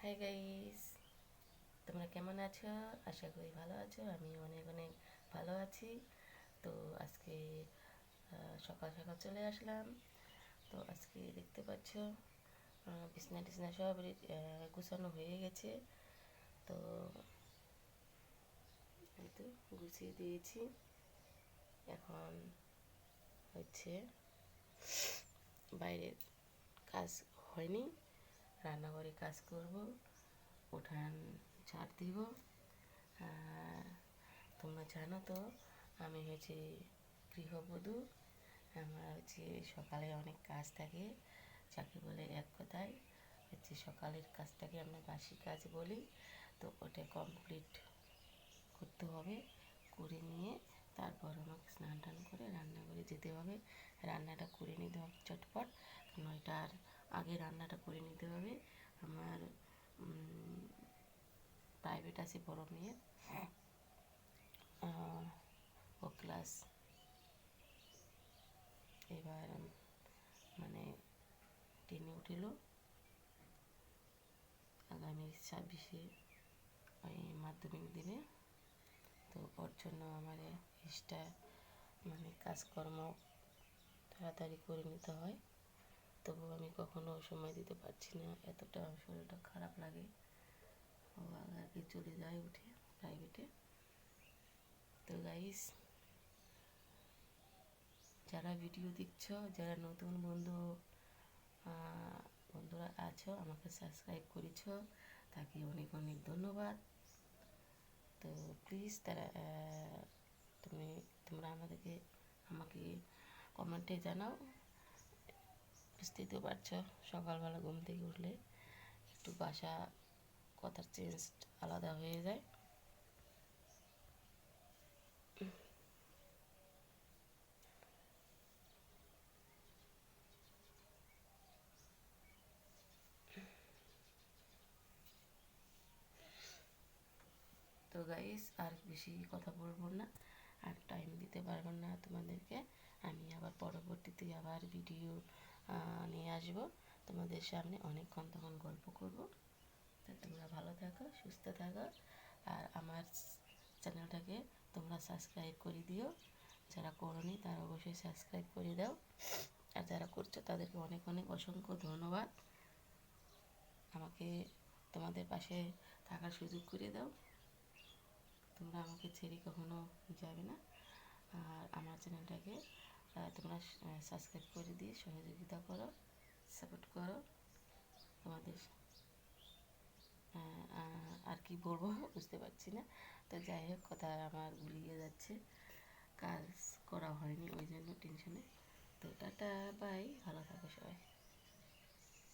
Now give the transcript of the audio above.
Hi guys, তোমরা কেমন আছো? আশা করি ভালো আছো। আমি অনেক অনেক ভালো আছি। তো আজকে সকাল সকাল চলে আসলাম। তো আজকে দেখতে পাচ্ছ বিছনা টিছনা সব গুছানো হয়ে গেছে। তো এই তো গুছিয়ে দিয়েছি। এখন হচ্ছে বাইরের কাজ হয়নি, রান্নাঘরে কাজ করব, উঠান ঝাড় দিব। আর তোমরা জানো তো আমি হচ্ছে গৃহবধূ। আমার হচ্ছে সকালে অনেক কাজ থাকে, যাকে বলে এক কথায় হচ্ছে সকালের কাজটাকে আমরা বাসি কাজ বলি। তো ওটা কমপ্লিট করতে হবে, করে নিয়ে তারপর আমাকে স্নান টান করে রান্নাঘরে যেতে হবে। রান্নাটা করে নিতে হবে চটপট, 9টার আগে রান্নাটা করে নিতে হবে। আমার প্রাইভেট আছে বড় মেয়ের, ও ক্লাস এবার মানে 10-এ উঠিল। আগামী 26-এ ওই মাধ্যমিক দিবে। তো ওর জন্য আমার এক্সট্রা মানে কাজকর্ম তাড়াতাড়ি করে নিতে হয়। তবু আমি কখনো সময় দিতে পারছি না, এতটা শরীরটা খারাপ লাগে। ও আগে চলে যায় উঠে প্রাইভেটে। তো গাইস, যারা ভিডিও দেখছো, যারা নতুন বন্ধুরা আছো, আমাকে সাবস্ক্রাইব করেছো, তাকে অনেক অনেক ধন্যবাদ। তো প্লিজ তোমরা আমাকে কমেন্টে জানাও। বুঝতেই তো পারছো, সকালবেলা ঘুম থেকে উঠলে একটু বাসা কথার চেঞ্জ আলাদা হয়ে যায়। তো গাইস, আর বেশি কথা বলবো না, আর টাইম দিতে পারবো না তোমাদেরকে। আমি আবার পরবর্তীতে আবার ভিডিও নিয়ে আসবো তোমাদের সামনে, অনেকক্ষণ তখন গল্প করব। তো তোমরা ভালো থাকো, সুস্থ থাকো, আর আমার চ্যানেলটাকে তোমরা সাবস্ক্রাইব করে দিও। যারা করোনি তারা অবশ্যই সাবস্ক্রাইব করে দাও, আর যারা করছো তাদেরকে অনেক অনেক অসংখ্য ধন্যবাদ। আমাকে তোমাদের পাশে থাকার সুযোগ করে দাও। তোমরা আমাকে ছেড়ে কখনো যাবে না। আর আমার চ্যানেলটাকে তোমরা সাবস্ক্রাইব করে দিয়ে সহযোগিতা করো, সাপোর্ট করো। তোমাদের আর কি বলবো বুঝতে পারছি না। তো যাই হোক, কথা আমার গুলিয়ে যাচ্ছে, কাজ করা হয়নি ওই জন্য টেনশনে। তো টাটা, বাই, ভালো থাকো সবাই।